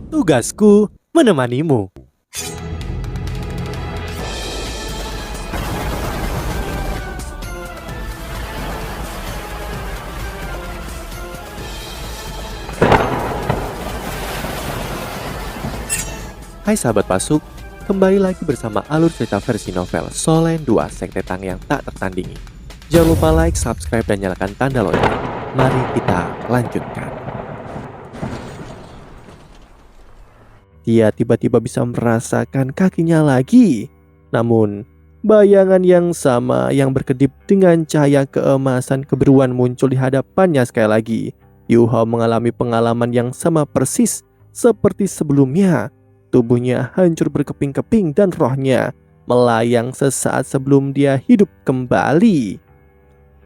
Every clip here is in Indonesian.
Tugasku menemanimu. Hai sahabat Pasuk, kembali lagi bersama alur cerita versi novel Solen 2 Sekte Tang yang tak tertandingi. Jangan lupa like, subscribe, dan nyalakan tanda lonceng. Mari kita lanjutkan. Dia tiba-tiba bisa merasakan kakinya lagi. Namun, bayangan yang sama yang berkedip dengan cahaya keemasan kebiruan muncul di hadapannya sekali lagi. Yu Hao mengalami pengalaman yang sama persis seperti sebelumnya. Tubuhnya hancur berkeping-keping dan rohnya melayang sesaat sebelum dia hidup kembali.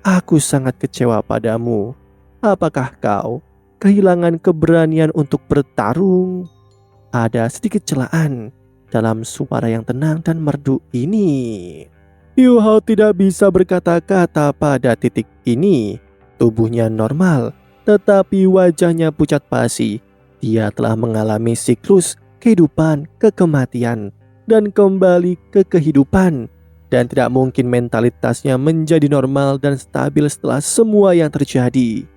Aku sangat kecewa padamu. Apakah kau kehilangan keberanian untuk bertarung? Ada sedikit celaan dalam suara yang tenang dan merdu ini. Yu Hao tidak bisa berkata-kata pada titik ini. Tubuhnya normal, tetapi wajahnya pucat pasi. Dia telah mengalami siklus kehidupan ke kematian dan kembali ke kehidupan, dan tidak mungkin mentalitasnya menjadi normal dan stabil setelah semua yang terjadi.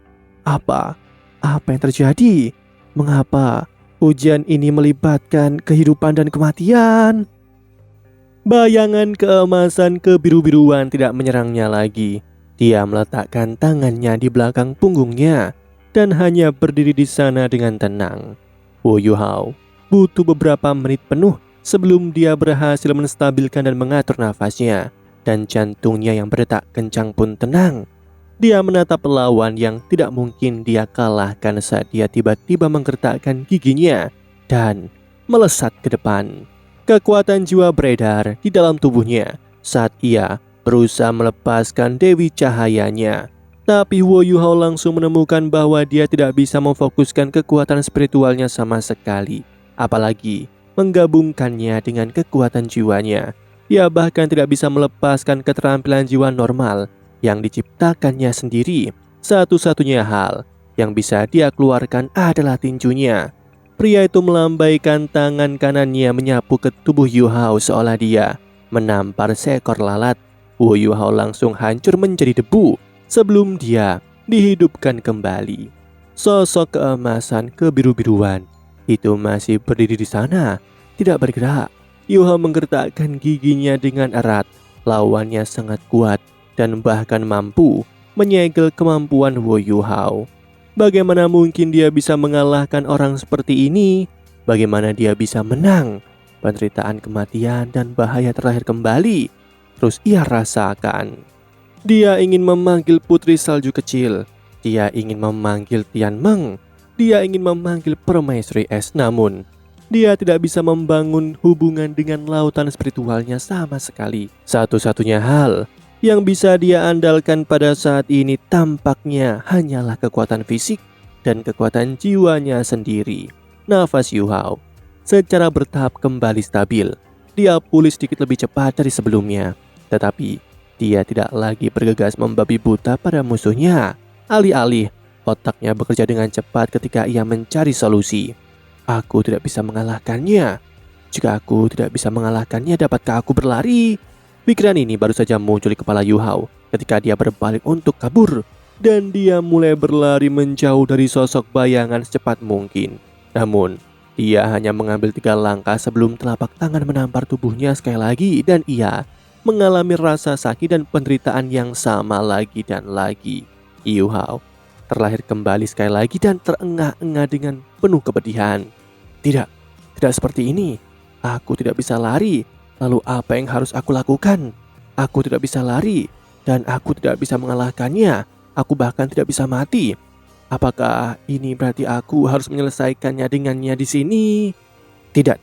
Apa yang terjadi? Mengapa ujian ini melibatkan kehidupan dan kematian? Bayangan keemasan kebiru-biruan tidak menyerangnya lagi. Dia meletakkan tangannya di belakang punggungnya dan hanya berdiri di sana dengan tenang. Yu Hao butuh beberapa menit penuh sebelum dia berhasil menstabilkan dan mengatur nafasnya, dan jantungnya yang berdetak kencang pun tenang. Dia menatap lawan yang tidak mungkin dia kalahkan saat dia tiba-tiba menggertakkan giginya dan melesat ke depan. Kekuatan jiwa beredar di dalam tubuhnya saat ia berusaha melepaskan Dewi Cahayanya. Tapi Yu Hao langsung menemukan bahwa dia tidak bisa memfokuskan kekuatan spiritualnya sama sekali, apalagi menggabungkannya dengan kekuatan jiwanya. Ia bahkan tidak bisa melepaskan keterampilan jiwa normal yang diciptakannya sendiri. Satu-satunya hal yang bisa dia keluarkan adalah tinjunya. Pria itu melambaikan tangan kanannya menyapu ke tubuh Yu Hao seolah dia menampar seekor lalat. Yu Hao langsung hancur menjadi debu sebelum dia dihidupkan kembali. Sosok keemasan kebiru-biruan itu masih berdiri di sana, tidak bergerak. Yu Hao menggertakkan giginya dengan erat. Lawannya sangat kuat dan bahkan mampu menyegel kemampuan Yu Hao. Bagaimana mungkin dia bisa mengalahkan orang seperti ini? Bagaimana dia bisa menang? Penderitaan kematian dan bahaya terlahir kembali terus ia rasakan. Dia ingin memanggil putri salju kecil. Dia ingin memanggil Tian Meng. Dia ingin memanggil permaisuri es, namun dia tidak bisa membangun hubungan dengan lautan spiritualnya sama sekali. Satu-satunya hal yang bisa dia andalkan pada saat ini tampaknya hanyalah kekuatan fisik dan kekuatan jiwanya sendiri. Nafas Yu Hao secara bertahap kembali stabil. Dia pulih sedikit lebih cepat dari sebelumnya, tetapi dia tidak lagi bergegas membabi buta pada musuhnya. Alih-alih, otaknya bekerja dengan cepat ketika ia mencari solusi. Aku tidak bisa mengalahkannya. Jika aku tidak bisa mengalahkannya, dapatkah aku berlari? Pikiran ini baru saja muncul di kepala Yu Hao ketika dia berbalik untuk kabur, dan dia mulai berlari menjauh dari sosok bayangan secepat mungkin. Namun, dia hanya mengambil 3 langkah sebelum telapak tangan menampar tubuhnya sekali lagi, dan ia mengalami rasa sakit dan penderitaan yang sama lagi dan lagi. Yu Hao terlahir kembali sekali lagi dan terengah-engah dengan penuh kepedihan. Tidak seperti ini. Aku tidak bisa lari. Lalu apa yang harus aku lakukan? Aku tidak bisa lari dan aku tidak bisa mengalahkannya. Aku bahkan tidak bisa mati. Apakah ini berarti aku harus menyelesaikannya dengannya di sini? Tidak.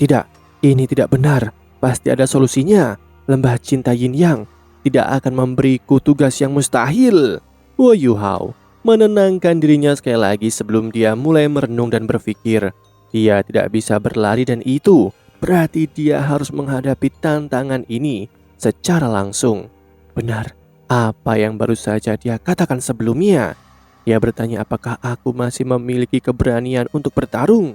Ini tidak benar. Pasti ada solusinya. Lembah cinta Yin Yang tidak akan memberiku tugas yang mustahil. Yu Hao menenangkan dirinya sekali lagi sebelum dia mulai merenung dan berpikir. Dia tidak bisa berlari dan itu berarti dia harus menghadapi tantangan ini secara langsung. Benar, apa yang baru saja dia katakan sebelumnya. Dia bertanya apakah aku masih memiliki keberanian untuk bertarung.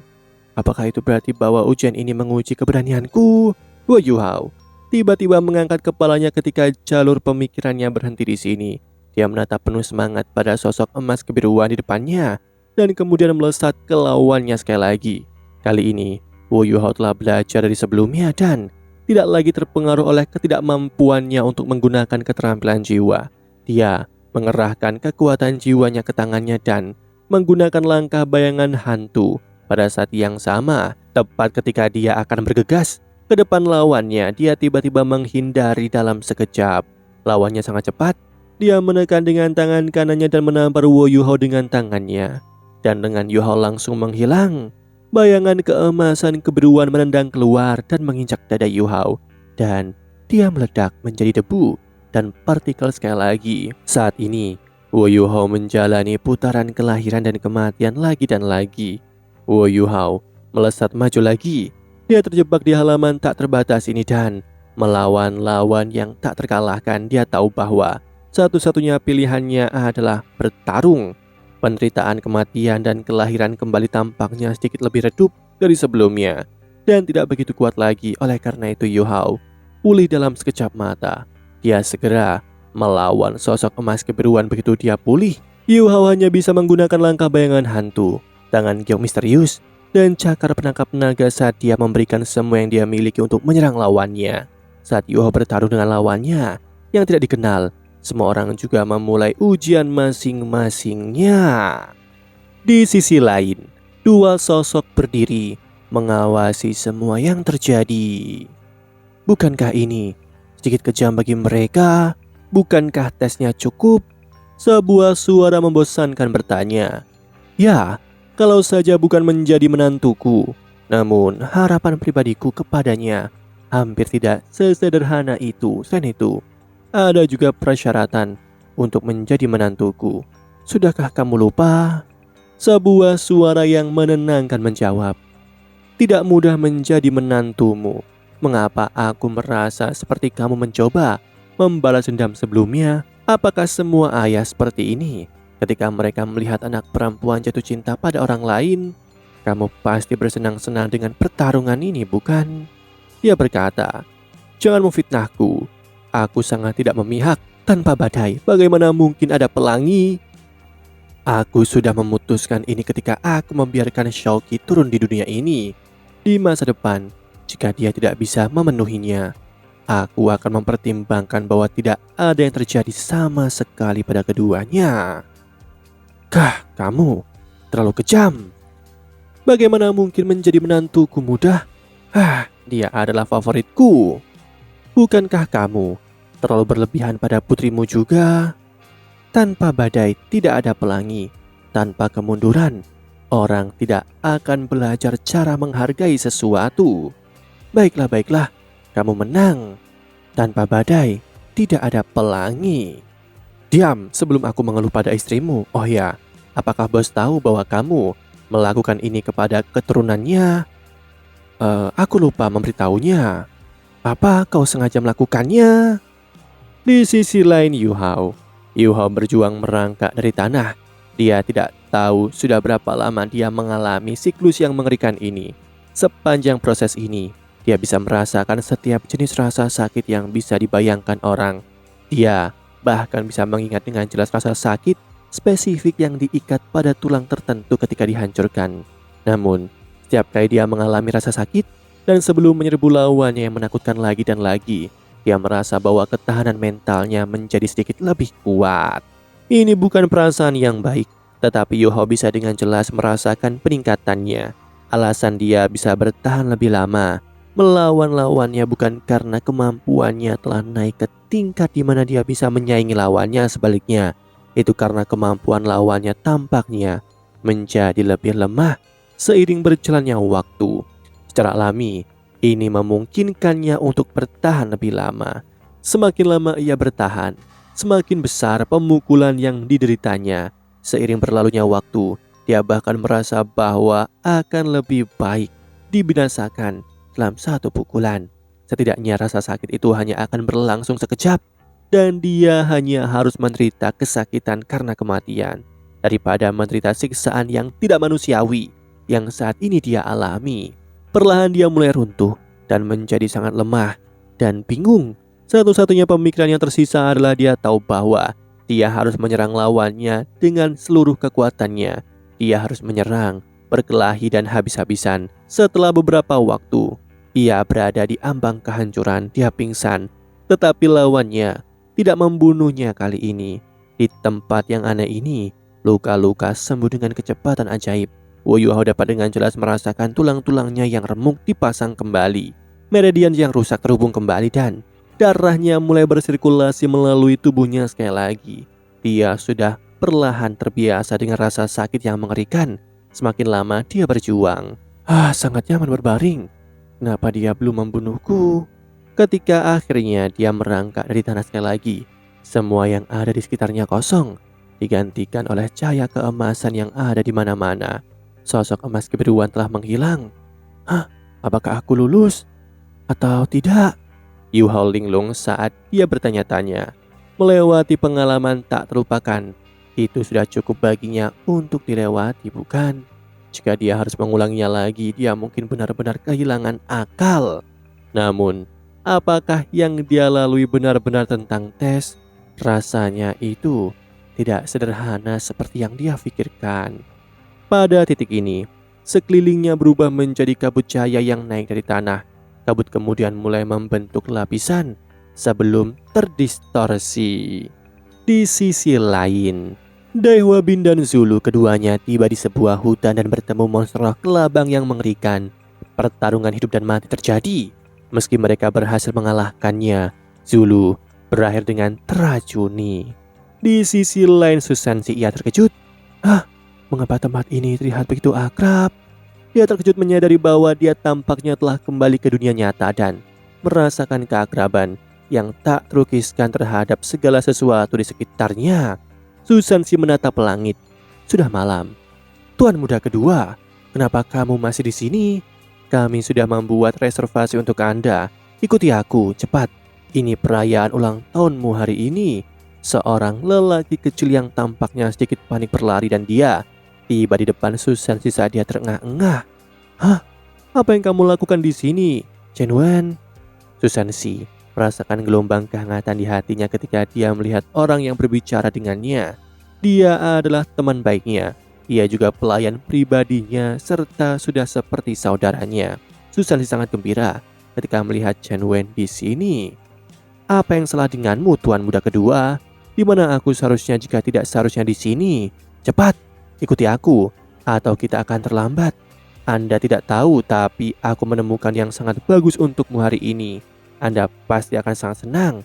Apakah itu berarti bahwa ujian ini menguji keberanianku? Wu Yuhao tiba-tiba mengangkat kepalanya ketika jalur pemikirannya berhenti di sini. Dia menatap penuh semangat pada sosok emas kebiruan di depannya dan kemudian melesat ke lawannya sekali lagi. Kali ini, Wu Yuhao telah belajar dari sebelumnya dan tidak lagi terpengaruh oleh ketidakmampuannya untuk menggunakan keterampilan jiwa. Dia mengerahkan kekuatan jiwanya ke tangannya dan menggunakan langkah bayangan hantu. Pada saat yang sama, tepat ketika dia akan bergegas ke depan lawannya, dia tiba-tiba menghindari dalam sekejap. Lawannya sangat cepat. Dia menekan dengan tangan kanannya dan menampar Wu Yuhao dengan tangannya. Dan dengan Yuhao langsung menghilang, bayangan keemasan kebiruan menendang keluar dan menginjak dada Yuhao. Dan dia meledak menjadi debu dan partikel sekali lagi. Saat ini, Wu Yuhao menjalani putaran kelahiran dan kematian lagi dan lagi. Wu Yuhao melesat maju lagi. Dia terjebak di halaman tak terbatas ini dan melawan lawan yang tak terkalahkan. Dia tahu bahwa satu-satunya pilihannya adalah bertarung. Penderitaan kematian dan kelahiran kembali tampaknya sedikit lebih redup dari sebelumnya dan tidak begitu kuat lagi. Oleh karena itu Yuhao pulih dalam sekejap mata. Dia segera melawan sosok emas kebiruan. Begitu dia pulih, Yuhao hanya bisa menggunakan langkah bayangan hantu, tangan giok misterius, dan cakar penangkap naga saat dia memberikan semua yang dia miliki untuk menyerang lawannya. Saat Yuhao bertarung dengan lawannya yang tidak dikenal, semua orang juga memulai ujian masing-masingnya. Di sisi lain, dua sosok berdiri mengawasi semua yang terjadi. Bukankah ini sedikit kejam bagi mereka? Bukankah tesnya cukup? Sebuah suara membosankan bertanya. Ya, kalau saja bukan menjadi menantuku. Namun harapan pribadiku kepadanya hampir tidak sesederhana itu. Selain itu, ada juga persyaratan untuk menjadi menantuku. Sudahkah kamu lupa? Sebuah suara yang menenangkan menjawab. Tidak mudah menjadi menantumu. Mengapa aku merasa seperti kamu mencoba membalas dendam sebelumnya? Apakah semua ayah seperti ini? Ketika mereka melihat anak perempuan jatuh cinta pada orang lain, kamu pasti bersenang-senang dengan pertarungan ini, bukan? Dia berkata, jangan memfitnahku. Aku sangat tidak memihak. Tanpa badai, bagaimana mungkin ada pelangi? Aku sudah memutuskan ini ketika aku membiarkan Shouki turun di dunia ini. Di masa depan, jika dia tidak bisa memenuhinya, aku akan mempertimbangkan bahwa tidak ada yang terjadi sama sekali pada keduanya. Kah, kamu terlalu kejam. Bagaimana mungkin menjadi menantuku mudah? Dia adalah favoritku. Bukankah kamu terlalu berlebihan pada putrimu juga? Tanpa badai tidak ada pelangi. Tanpa kemunduran, orang tidak akan belajar cara menghargai sesuatu. Baiklah, kamu menang. Tanpa badai tidak ada pelangi. Diam sebelum aku mengeluh pada istrimu. Oh ya, apakah bos tahu bahwa kamu melakukan ini kepada keturunannya? Aku lupa memberitahunya. Apa kau sengaja melakukannya? Di sisi lain Yuhao berjuang merangkak dari tanah. Dia tidak tahu sudah berapa lama dia mengalami siklus yang mengerikan ini. Sepanjang proses ini, dia bisa merasakan setiap jenis rasa sakit yang bisa dibayangkan orang. Dia bahkan bisa mengingat dengan jelas rasa sakit spesifik yang diikat pada tulang tertentu ketika dihancurkan. Namun, setiap kali dia mengalami rasa sakit dan sebelum menyerbu lawannya yang menakutkan lagi dan lagi, dia merasa bahwa ketahanan mentalnya menjadi sedikit lebih kuat. Ini bukan perasaan yang baik, tetapi Yuhao bisa dengan jelas merasakan peningkatannya. Alasan dia bisa bertahan lebih lama melawan lawannya bukan karena kemampuannya telah naik ke tingkat di mana dia bisa menyaingi lawannya. Sebaliknya, itu karena kemampuan lawannya tampaknya menjadi lebih lemah seiring berjalannya waktu. Secara alami, ini memungkinkannya untuk bertahan lebih lama. Semakin lama ia bertahan, semakin besar pemukulan yang dideritanya. Seiring berlalunya waktu, dia bahkan merasa bahwa akan lebih baik dibinasakan dalam satu pukulan. Setidaknya rasa sakit itu hanya akan berlangsung sekejap, dan dia hanya harus menderita kesakitan karena kematian daripada menderita siksaan yang tidak manusiawi. yang saat ini dia alami. Perlahan dia mulai runtuh dan menjadi sangat lemah dan bingung. Satu-satunya pemikiran yang tersisa adalah dia tahu bahwa dia harus menyerang lawannya dengan seluruh kekuatannya. Dia harus menyerang, berkelahi dan habis-habisan. Setelah beberapa waktu, ia berada di ambang kehancuran. Dia pingsan, tetapi lawannya tidak membunuhnya kali ini. Di tempat yang aneh ini, luka-luka sembuh dengan kecepatan ajaib. Wu Yuhao dapat dengan jelas merasakan tulang-tulangnya yang remuk dipasang kembali. Meridian yang rusak terhubung kembali dan darahnya mulai bersirkulasi melalui tubuhnya sekali lagi. Dia sudah perlahan terbiasa dengan rasa sakit yang mengerikan. Semakin lama dia berjuang. Sangat nyaman berbaring. Kenapa dia belum membunuhku? Ketika akhirnya dia merangkak dari tanah sekali lagi, semua yang ada di sekitarnya kosong, digantikan oleh cahaya keemasan yang ada di mana-mana. Sosok emas kebiruan telah menghilang. Apakah aku lulus? Atau tidak? Yu Hao linglung saat dia bertanya-tanya. Melewati pengalaman tak terlupakan, itu sudah cukup baginya untuk dilewati, bukan? Jika dia harus mengulanginya lagi, dia mungkin benar-benar kehilangan akal. Namun, apakah yang dia lalui benar-benar tentang tes? Rasanya itu tidak sederhana seperti yang dia pikirkan. Pada titik ini, sekelilingnya berubah menjadi kabut cahaya yang naik dari tanah. Kabut kemudian mulai membentuk lapisan sebelum terdistorsi. Di sisi lain, Dai Huabin dan Zulu keduanya tiba di sebuah hutan dan bertemu monster roh kelabang yang mengerikan. Pertarungan hidup dan mati terjadi. Meski mereka berhasil mengalahkannya, Zulu berakhir dengan teracuni. Di sisi lain Susansi ia terkejut. Mengapa tempat ini terlihat begitu akrab? Dia terkejut menyadari bahwa dia tampaknya telah kembali ke dunia nyata dan merasakan keakraban yang tak terukiskan terhadap segala sesuatu di sekitarnya. Susansi menatap langit. Sudah malam. Tuan muda kedua, kenapa kamu masih di sini? Kami sudah membuat reservasi untuk Anda. Ikuti aku, cepat. Ini perayaan ulang tahunmu hari ini. Seorang lelaki kecil yang tampaknya sedikit panik berlari dan dia tiba di depan Susansi saat dia terengah-engah. Apa yang kamu lakukan di sini, Chen Wen? Susansi merasakan gelombang kehangatan di hatinya ketika dia melihat orang yang berbicara dengannya. Dia adalah teman baiknya. Ia juga pelayan pribadinya serta sudah seperti saudaranya. Susansi sangat gembira ketika melihat Chen Wen di sini. Apa yang salah denganmu, tuan muda kedua? Di mana aku seharusnya jika tidak seharusnya di sini? Cepat, ikuti aku, atau kita akan terlambat. Anda tidak tahu, tapi aku menemukan yang sangat bagus untukmu hari ini. Anda pasti akan sangat senang.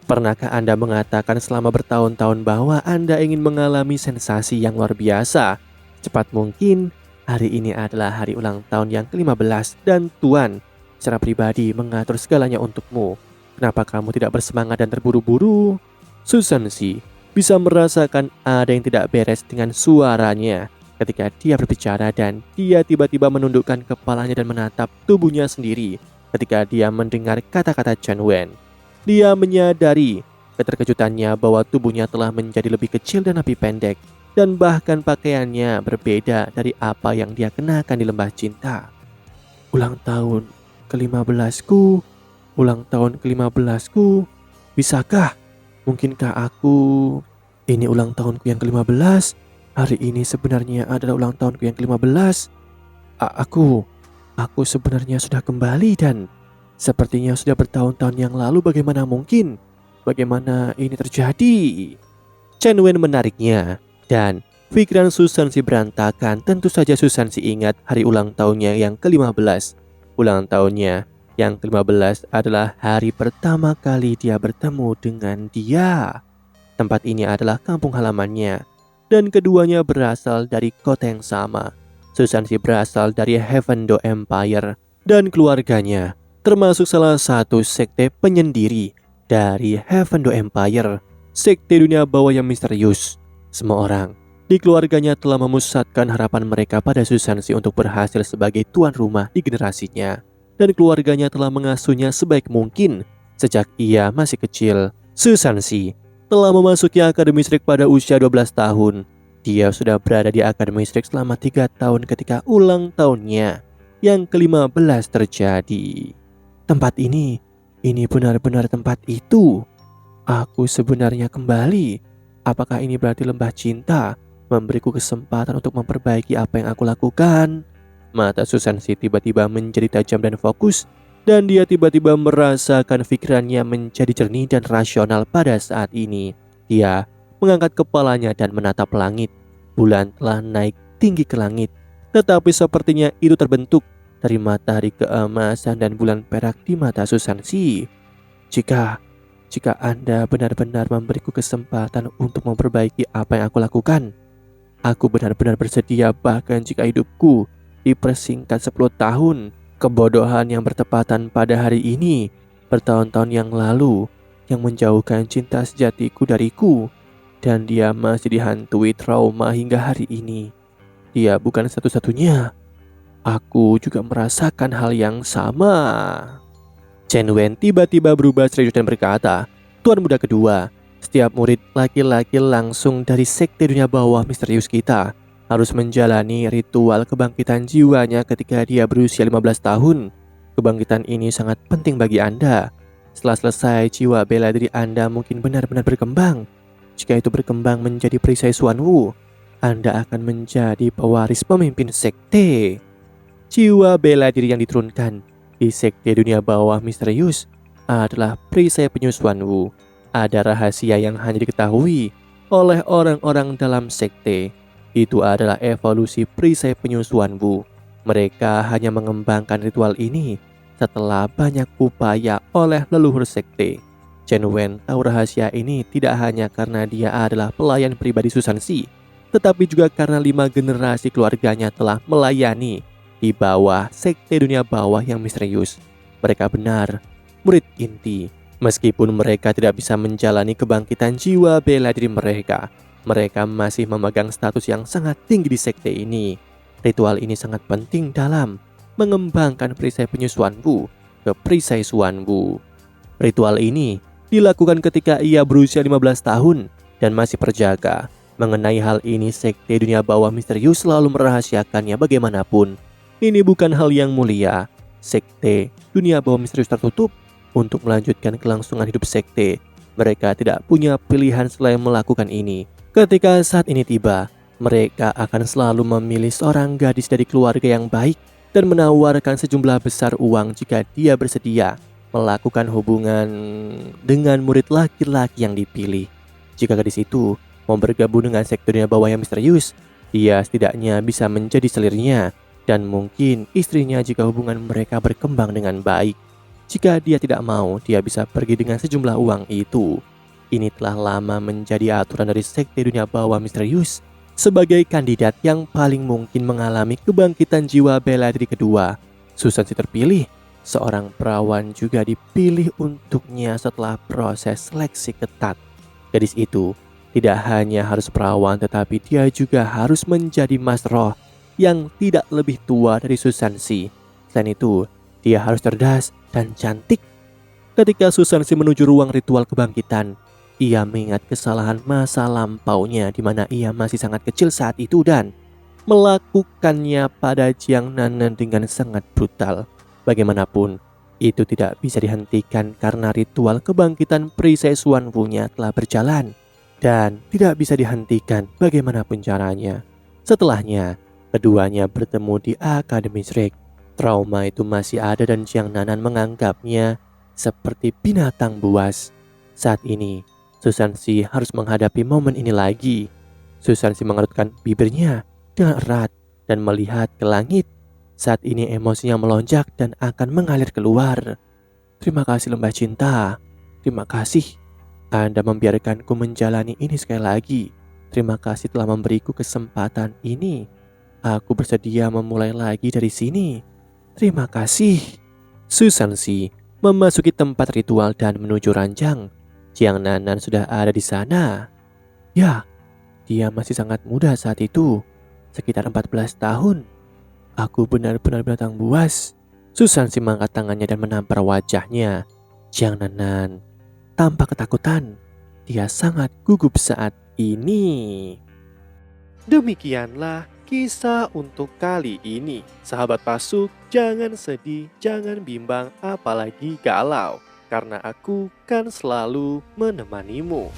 Pernahkah Anda mengatakan selama bertahun-tahun bahwa Anda ingin mengalami sensasi yang luar biasa? Cepat mungkin, hari ini adalah hari ulang tahun yang ke-15 dan Tuan secara pribadi mengatur segalanya untukmu. Kenapa kamu tidak bersemangat dan terburu-buru? Susansi bisa merasakan ada yang tidak beres dengan suaranya ketika dia berbicara dan dia tiba-tiba menundukkan kepalanya dan menatap tubuhnya sendiri ketika dia mendengar kata-kata Chen Wen. Dia menyadari keterkejutannya bahwa tubuhnya telah menjadi lebih kecil dan lebih pendek dan bahkan pakaiannya berbeda dari apa yang dia kenakan di lembah cinta. Ulang tahun ke-15ku, ulang tahun ke-15ku, bisakah? Mungkinkah aku... Ini ulang tahunku yang ke-15. Hari ini sebenarnya adalah ulang tahunku yang ke-15. Aku sebenarnya sudah kembali dan sepertinya sudah bertahun-tahun yang lalu. Bagaimana mungkin? Bagaimana ini terjadi? Chen Wen menariknya dan pikiran Susansi berantakan. Tentu saja Susansi ingat hari ulang tahunnya yang ke-15. Ulang tahunnya yang ke-15 adalah hari pertama kali dia bertemu dengan dia. Tempat ini adalah kampung halamannya dan keduanya berasal dari kota yang sama. Susansi berasal dari Heavendo Empire dan keluarganya termasuk salah satu sekte penyendiri dari Heavendo Empire, sekte dunia bawah yang misterius. Semua orang di keluarganya telah memusatkan harapan mereka pada Susansi untuk berhasil sebagai tuan rumah di generasinya, dan keluarganya telah mengasuhnya sebaik mungkin sejak ia masih kecil. Susansi telah memasuki akademi Shrek pada usia 12 tahun. Dia sudah berada di Akademi Strix selama 3 tahun ketika ulang tahunnya yang ke-15 terjadi. Tempat ini benar-benar tempat itu. Aku sebenarnya kembali. Apakah ini berarti lembah cinta memberiku kesempatan untuk memperbaiki apa yang aku lakukan? Mata Susansi tiba-tiba menjadi tajam dan fokus, dan dia tiba-tiba merasakan pikirannya menjadi jernih dan rasional pada saat ini. Dia mengangkat kepalanya dan menatap langit. Bulan telah naik tinggi ke langit, tetapi sepertinya itu terbentuk dari matahari keemasan dan bulan perak di mata Susansi. Jika Anda benar-benar memberiku kesempatan untuk memperbaiki apa yang aku lakukan, aku benar-benar bersedia, bahkan jika hidupku dipersingkat 10 tahun. Kebodohan yang bertepatan pada hari ini, bertahun-tahun yang lalu, yang menjauhkan cinta sejatiku dariku, dan dia masih dihantui trauma hingga hari ini. Dia bukan satu-satunya. Aku juga merasakan hal yang sama. Chen Wen tiba-tiba berubah serius dan berkata, "Tuan muda kedua, setiap murid laki-laki langsung dari sekte dunia bawah misterius kita harus menjalani ritual kebangkitan jiwanya ketika dia berusia 15 tahun. Kebangkitan ini sangat penting bagi Anda. Setelah selesai, jiwa bela diri Anda mungkin benar-benar berkembang. Jika itu berkembang menjadi perisai Xuanwu, Anda akan menjadi pewaris pemimpin sekte." Jiwa bela diri yang diturunkan di sekte dunia bawah misterius adalah perisai penyuh Xuanwu. Ada rahasia yang hanya diketahui oleh orang-orang dalam sekte. Itu adalah evolusi perisai penyuh Xuanwu. Mereka hanya mengembangkan ritual ini setelah banyak upaya oleh leluhur sekte. Chen Wen tahu rahasia ini tidak hanya karena dia adalah pelayan pribadi Susansi, tetapi juga karena 5 generasi keluarganya telah melayani di bawah sekte dunia bawah yang misterius. Mereka benar murid inti. Meskipun mereka tidak bisa menjalani kebangkitan jiwa bela diri mereka, mereka masih memegang status yang sangat tinggi di sekte ini. Ritual ini sangat penting dalam mengembangkan perisai penyuh Xuanwu ke perisai Xuanwu. Ritual ini dilakukan ketika ia berusia 15 tahun dan masih perjaka. Mengenai hal ini, sekte dunia bawah misterius selalu merahasiakannya bagaimanapun. Ini bukan hal yang mulia. Sekte dunia bawah misterius tertutup untuk melanjutkan kelangsungan hidup sekte. Mereka tidak punya pilihan selain melakukan ini. Ketika saat ini tiba, mereka akan selalu memilih seorang gadis dari keluarga yang baik dan menawarkan sejumlah besar uang jika dia bersedia melakukan hubungan dengan murid laki-laki yang dipilih. Jika gadis itu mau bergabung dengan sekte dunia bawah yang misterius, dia setidaknya bisa menjadi selirnya dan mungkin istrinya jika hubungan mereka berkembang dengan baik. Jika dia tidak mau, dia bisa pergi dengan sejumlah uang itu. Ini telah lama menjadi aturan dari sekte dunia bawah misterius. Sebagai kandidat yang paling mungkin mengalami kebangkitan jiwa bela diri kedua, Susansi terpilih. Seorang perawan juga dipilih untuknya setelah proses seleksi ketat. Gadis itu tidak hanya harus perawan, tetapi dia juga harus menjadi mas roh yang tidak lebih tua dari Susansi. Selain itu, dia harus cerdas dan cantik. Ketika Susansi menuju ruang ritual kebangkitan, ia mengingat kesalahan masa lampaunya di mana ia masih sangat kecil saat itu dan melakukannya pada Jiang Nanan dengan sangat brutal. Bagaimanapun, itu tidak bisa dihentikan karena ritual kebangkitan perisai Xuanwu-nya telah berjalan dan tidak bisa dihentikan bagaimanapun caranya. Setelahnya, keduanya bertemu di Akademi Strix. Trauma itu masih ada dan Jiang Nanan menganggapnya seperti binatang buas. Saat ini, Susansi harus menghadapi momen ini lagi. Susansi mengerutkan bibirnya dengan erat dan melihat ke langit. Saat ini emosinya melonjak dan akan mengalir keluar. "Terima kasih lembah cinta. Terima kasih. Anda membiarkanku menjalani ini sekali lagi. Terima kasih telah memberiku kesempatan ini. Aku bersedia memulai lagi dari sini. Terima kasih." Susansi memasuki tempat ritual dan menuju ranjang. Jiang Nanan sudah ada di sana. Ya, dia masih sangat muda saat itu, sekitar 14 tahun. Aku benar-benar binatang buas. Susansi mengangkat tangannya dan menampar wajahnya. Jiang Nanan tampak ketakutan. Dia sangat gugup saat ini. Demikianlah kisah untuk kali ini. Sahabat Pasuk, jangan sedih, jangan bimbang, apalagi galau. Karena aku kan selalu menemanimu.